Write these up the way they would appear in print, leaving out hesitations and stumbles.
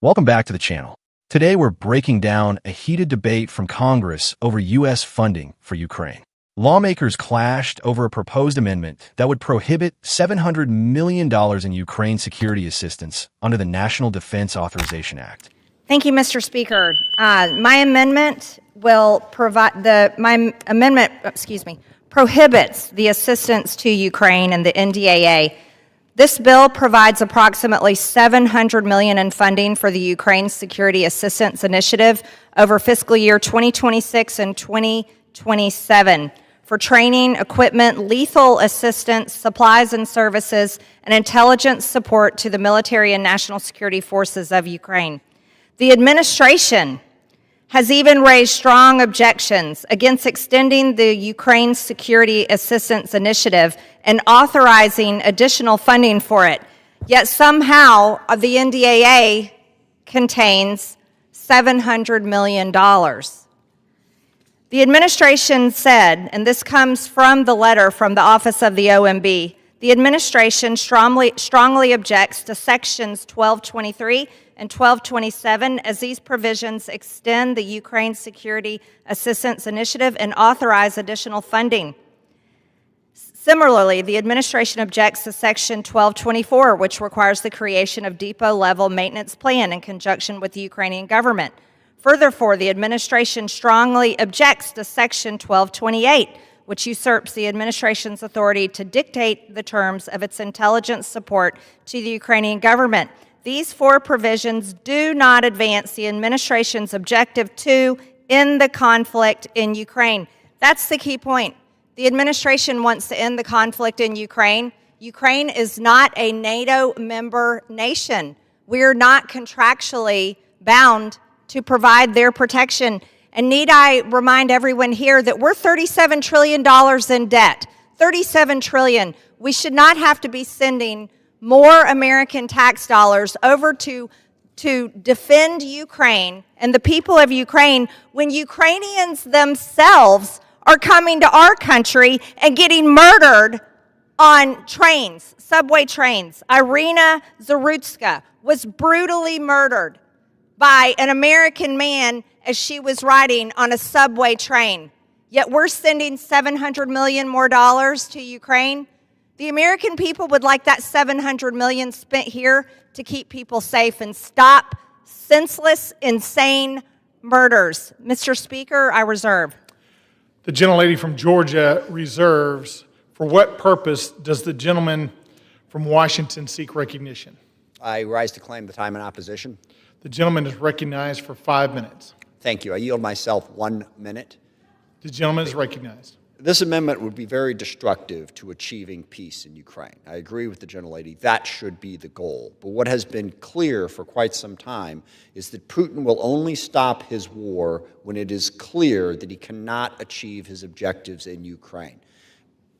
Welcome back to the channel. Today we're breaking down a heated debate from Congress over U.S. funding for Ukraine. Lawmakers clashed over a proposed amendment that would prohibit $700 million in Ukraine security assistance under the National Defense Authorization Act. Thank you, Mr. Speaker. My amendment prohibits the assistance to Ukraine and the NDAA. This bill provides approximately $700 million in funding for the Ukraine Security Assistance Initiative over fiscal year 2026 and 2027 for training, equipment, lethal assistance, supplies and services, and intelligence support to the military and national security forces of Ukraine. The administration has even raised strong objections against extending the Ukraine Security Assistance Initiative and authorizing additional funding for it. Yet somehow the NDAA contains $700 million. The administration said, and this comes from the letter from the Office of the OMB, the administration strongly objects to Sections 1223 and 1227 as these provisions extend the Ukraine Security Assistance Initiative and authorize additional funding. Similarly, the administration objects to Section 1224, which requires the creation of depot-level maintenance plan in conjunction with the Ukrainian government. Furthermore, the administration strongly objects to Section 1228, which usurps the administration's authority to dictate the terms of its intelligence support to the Ukrainian government. These four provisions do not advance the administration's objective to end the conflict in Ukraine. That's the key point. The administration wants to end the conflict in Ukraine. Ukraine is not a NATO member nation. We're not contractually bound to provide their protection. And need I remind everyone here that we're $37 trillion in debt. $37 trillion. We should not have to be sending more American tax dollars over to defend Ukraine and the people of Ukraine when Ukrainians themselves are coming to our country and getting murdered on trains, subway trains. Irina Zarutska was brutally murdered by an American man as she was riding on a subway train. Yet we're sending $700 million more to Ukraine. The American people would like that $700 million spent here to keep people safe and stop senseless, insane murders. Mr. Speaker, I reserve. The gentlelady from Georgia reserves. For what purpose does the gentleman from Washington seek recognition? I rise to claim the time in opposition. The gentleman is recognized for 5 minutes. Thank you. I yield myself 1 minute. The gentleman is recognized. This amendment would be very destructive to achieving peace in Ukraine. I agree with the gentlelady. That should be the goal. But what has been clear for quite some time is that Putin will only stop his war when it is clear that he cannot achieve his objectives in Ukraine.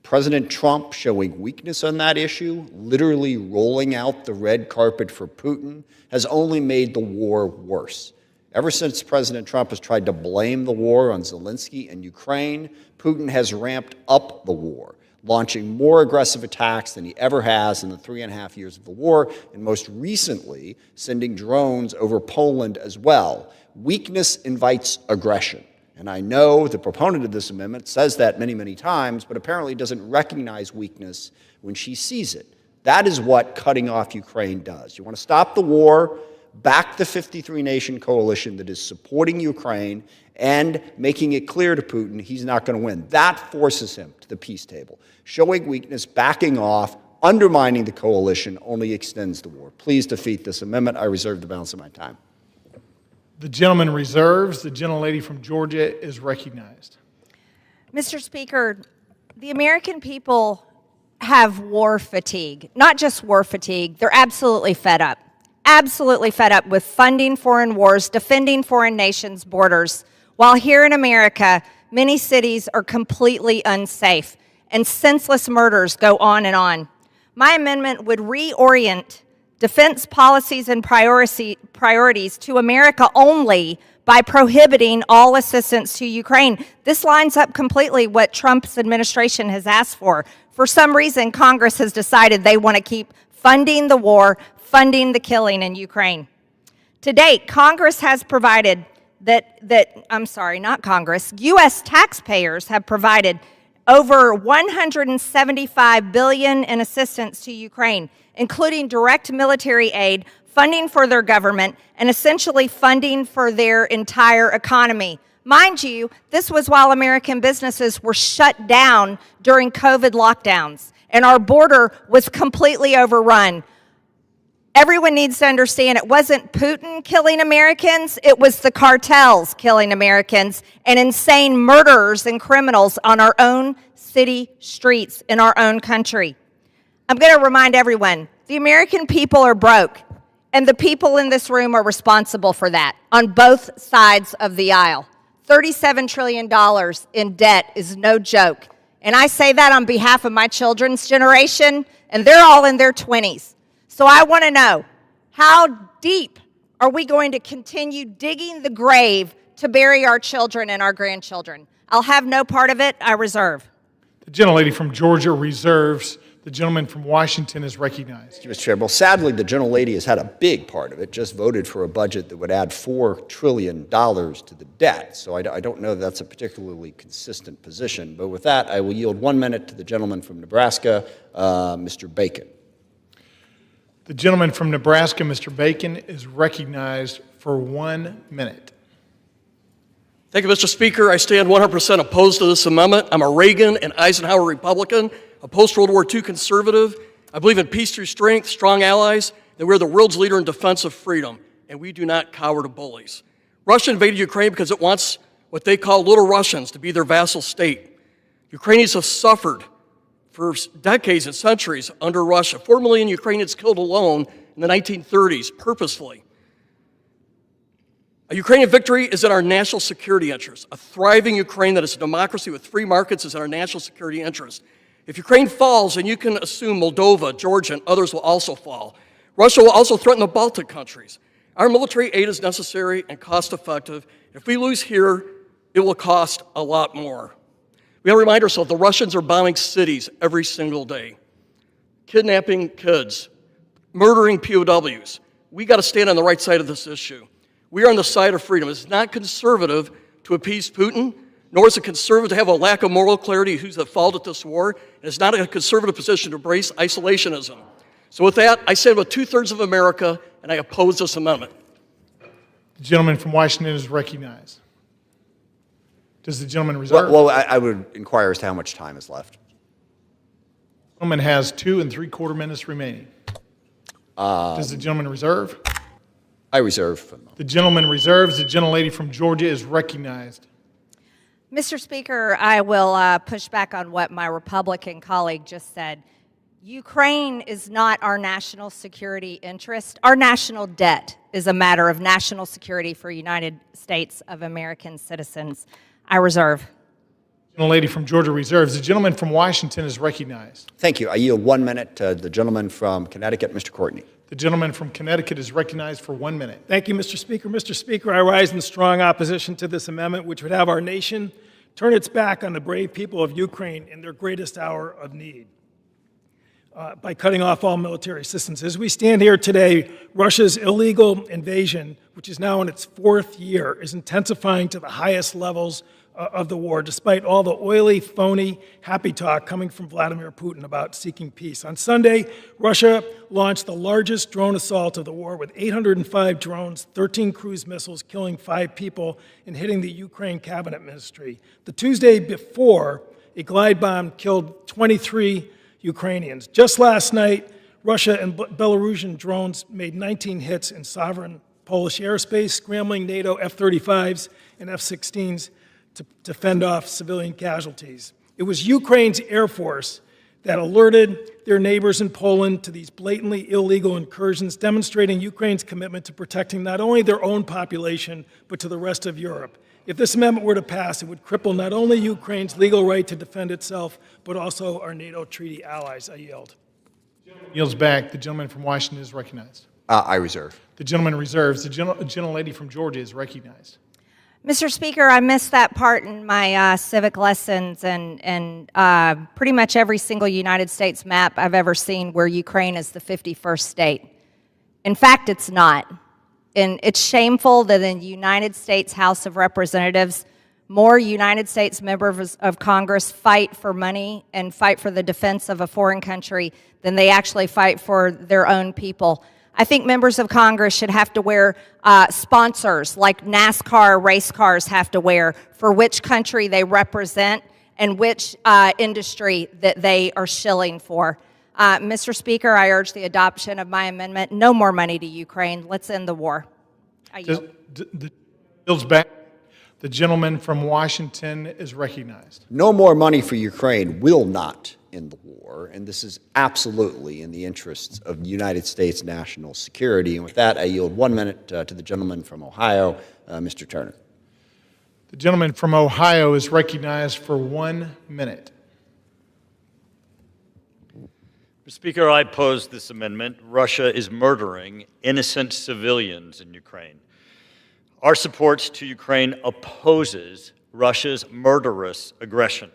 President Trump showing weakness on that issue, literally rolling out the red carpet for Putin, has only made the war worse. Ever since President Trump has tried to blame the war on Zelensky and Ukraine, Putin has ramped up the war, launching more aggressive attacks than he ever has in the 3.5 years of the war, and most recently, sending drones over Poland as well. Weakness invites aggression. And I know the proponent of this amendment says that many, many times, but apparently doesn't recognize weakness when she sees it. That is what cutting off Ukraine does. You want to stop the war, back the 53-nation coalition that is supporting Ukraine and making it clear to Putin he's not going to win. That forces him to the peace table. Showing weakness, backing off, undermining the coalition only extends the war. Please defeat this amendment. I reserve the balance of my time. The gentleman reserves. The gentlelady from Georgia is recognized. Mr. Speaker, the American people have war fatigue. Not just war fatigue, they're absolutely fed up. Absolutely fed up with funding foreign wars, defending foreign nations' borders, while here in America, many cities are completely unsafe and senseless murders go on and on. My amendment would reorient defense policies and priorities to America only by prohibiting all assistance to Ukraine. This lines up completely what Trump's administration has asked for. For some reason, Congress has decided they want to keep funding the war, funding the killing in Ukraine. To date, Congress has provided not Congress, U.S. taxpayers have provided over $175 billion in assistance to Ukraine, including direct military aid, funding for their government, and essentially funding for their entire economy. Mind you, this was while American businesses were shut down during COVID lockdowns, and our border was completely overrun. Everyone needs to understand it wasn't Putin killing Americans, it was the cartels killing Americans and insane murderers and criminals on our own city streets in our own country. I'm going to remind everyone, the American people are broke, and the people in this room are responsible for that on both sides of the aisle. $37 trillion in debt is no joke. And I say that on behalf of my children's generation, and they're all in their 20s. So I want to know, how deep are we going to continue digging the grave to bury our children and our grandchildren? I'll have no part of it. I reserve. The gentlelady from Georgia reserves. The gentleman from Washington is recognized. Thank you, Mr. Chair. Well, sadly, the gentlelady has had a big part of it, just voted for a budget that would add $4 trillion to the debt. So I don't know that that's a particularly consistent position. But with that, I will yield 1 minute to the gentleman from Nebraska, Mr. Bacon. The gentleman from Nebraska, Mr. Bacon, is recognized for 1 minute. Thank you, Mr. Speaker. I stand 100% opposed to this amendment. I'm a Reagan and Eisenhower Republican, a post-World War II conservative. I believe in peace through strength, strong allies, that we're the world's leader in defense of freedom, and we do not cower to bullies. Russia invaded Ukraine because it wants what they call little Russians to be their vassal state. Ukrainians have suffered for decades and centuries under Russia. 4 million Ukrainians killed alone in the 1930s, purposefully. A Ukrainian victory is in our national security interest. A thriving Ukraine that is a democracy with free markets is in our national security interest. If Ukraine falls, then you can assume Moldova, Georgia, and others will also fall. Russia will also threaten the Baltic countries. Our military aid is necessary and cost-effective. If we lose here, it will cost a lot more. We have to remind ourselves the Russians are bombing cities every single day, kidnapping kids, murdering POWs. We got to stand on the right side of this issue. We are on the side of freedom. It's not conservative to appease Putin, nor is it conservative to have a lack of moral clarity who's at fault at this war, and it's not a conservative position to embrace isolationism. So with that, I stand with 2/3 of America, and I oppose this amendment. The gentleman from Washington is recognized. Does the gentleman reserve? Well, I would inquire as to how much time is left. The gentleman has 2 3/4 minutes remaining. Does the gentleman reserve? I reserve for the moment. The gentleman reserves. The gentlelady from Georgia is recognized. Mr. Speaker, I will push back on what my Republican colleague just said. Ukraine is not our national security interest. Our national debt is a matter of national security for United States of American citizens. I reserve. The gentlelady from Georgia reserves. The gentleman from Washington is recognized. Thank you. I yield 1 minute to the gentleman from Connecticut, Mr. Courtney. The gentleman from Connecticut is recognized for 1 minute. Thank you, Mr. Speaker. Mr. Speaker, I rise in strong opposition to this amendment, which would have our nation turn its back on the brave people of Ukraine in their greatest hour of need by cutting off all military assistance. As we stand here today, Russia's illegal invasion, which is now in its 4th year, is intensifying to the highest levels of the war, despite all the oily, phony, happy talk coming from Vladimir Putin about seeking peace. On Sunday, Russia launched the largest drone assault of the war with 805 drones, 13 cruise missiles, killing 5 people and hitting the Ukraine cabinet ministry. The Tuesday before, a glide bomb killed 23 Ukrainians. Just last night, Russia and Belarusian drones made 19 hits in sovereign Polish airspace, scrambling NATO F-35s and F-16s to fend off civilian casualties. It was Ukraine's Air Force that alerted their neighbors in Poland to these blatantly illegal incursions, demonstrating Ukraine's commitment to protecting not only their own population, but to the rest of Europe. If this amendment were to pass, it would cripple not only Ukraine's legal right to defend itself, but also our NATO treaty allies. I yield. Yields back. The gentleman from Washington is recognized. I reserve. The gentleman reserves. The gentlelady from Georgia is recognized. Mr. Speaker, I missed that part in my civic lessons, and pretty much every single United States map I've ever seen where Ukraine is the 51st state. In fact, it's not. And it's shameful that in the United States House of Representatives, more United States members of Congress fight for money and fight for the defense of a foreign country than they actually fight for their own people. I think members of Congress should have to wear sponsors like NASCAR race cars have to wear for which country they represent and which industry that they are shilling for. Mr. Speaker, I urge the adoption of my amendment. No more money to Ukraine. Let's end the war. I yield. Yields back. The gentleman from Washington is recognized. No more money for Ukraine will not end the war, and this is absolutely in the interests of the United States national security. And with that, I yield 1 minute to the gentleman from Ohio, Mr. Turner. The gentleman from Ohio is recognized for 1 minute. Mr. Speaker, I oppose this amendment. Russia is murdering innocent civilians in Ukraine. Our support to Ukraine opposes Russia's murderous aggression.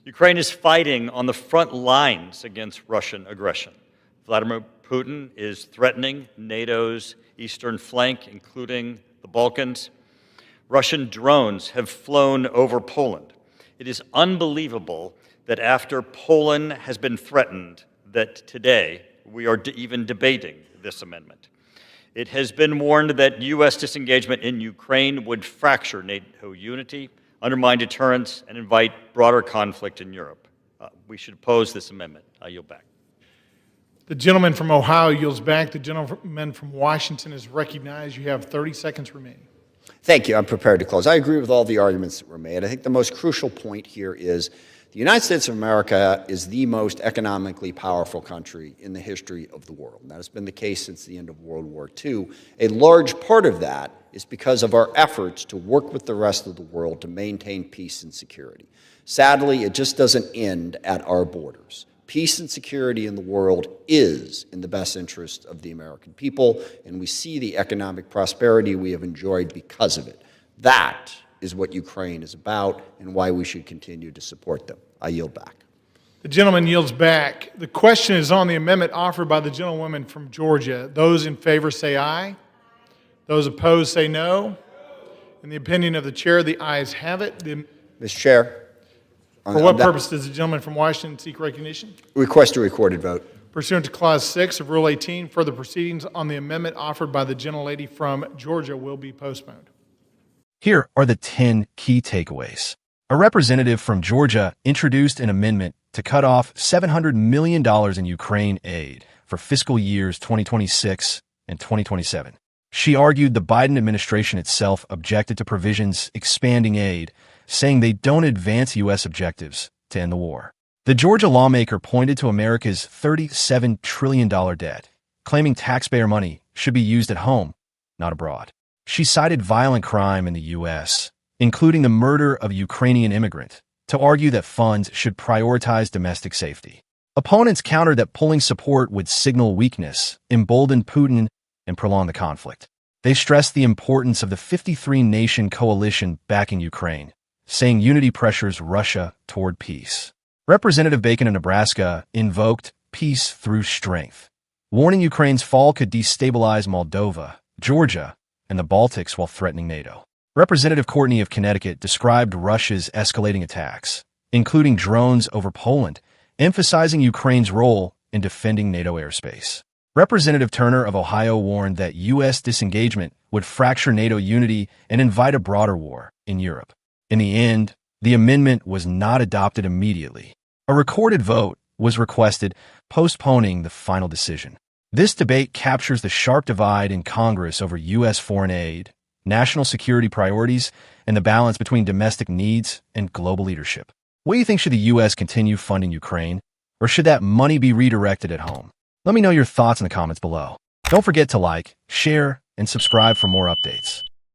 Ukraine is fighting on the front lines against Russian aggression. Vladimir Putin is threatening NATO's eastern flank, including the Balkans. Russian drones have flown over Poland. It is unbelievable that after Poland has been threatened, that today we are even debating this amendment. It has been warned that U.S. disengagement in Ukraine would fracture NATO unity, undermine deterrence, and invite broader conflict in Europe. We should oppose this amendment. I yield back. The gentleman from Ohio yields back. The gentleman from Washington is recognized. You have 30 seconds remaining. Thank you. I'm prepared to close. I agree with all the arguments that were made. I think the most crucial point here is the United States of America is the most economically powerful country in the history of the world. And that has been the case since the end of World War II. A large part of that is because of our efforts to work with the rest of the world to maintain peace and security. Sadly, it just doesn't end at our borders. Peace and security in the world is in the best interest of the American people, and we see the economic prosperity we have enjoyed because of it. That is what Ukraine is about and why we should continue to support them. I yield back. The gentleman yields back. The question is on the amendment offered by the gentlewoman from Georgia. Those in favor say aye. Those opposed say no. In the opinion of the chair, the ayes have it. Mr. Chair. For what purpose does the gentleman from Washington seek recognition? Request a recorded vote. Pursuant to Clause 6 of Rule 18, further proceedings on the amendment offered by the gentlelady from Georgia will be postponed. Here are the 10 key takeaways. A representative from Georgia introduced an amendment to cut off $700 million in Ukraine aid for fiscal years 2026 and 2027. She argued the Biden administration itself objected to provisions expanding aid, saying they don't advance U.S. objectives to end the war. The Georgia lawmaker pointed to America's $37 trillion debt, claiming taxpayer money should be used at home, not abroad. She cited violent crime in the U.S., including the murder of a Ukrainian immigrant, to argue that funds should prioritize domestic safety. Opponents countered that pulling support would signal weakness, embolden Putin, and prolong the conflict. They stressed the importance of the 53-nation coalition backing Ukraine, saying unity pressures Russia toward peace. Representative Bacon of Nebraska invoked peace through strength, warning Ukraine's fall could destabilize Moldova, Georgia, and the Baltics while threatening NATO. Representative Courtney of Connecticut described Russia's escalating attacks, including drones over Poland, emphasizing Ukraine's role in defending NATO airspace. Representative Turner of Ohio warned that U.S. disengagement would fracture NATO unity and invite a broader war in Europe. In the end, the amendment was not adopted immediately. A recorded vote was requested, postponing the final decision. This debate captures the sharp divide in Congress over U.S. foreign aid, national security priorities, and the balance between domestic needs and global leadership. What do you think? Should the U.S. continue funding Ukraine, or should that money be redirected at home? Let me know your thoughts in the comments below. Don't forget to like, share, and subscribe for more updates.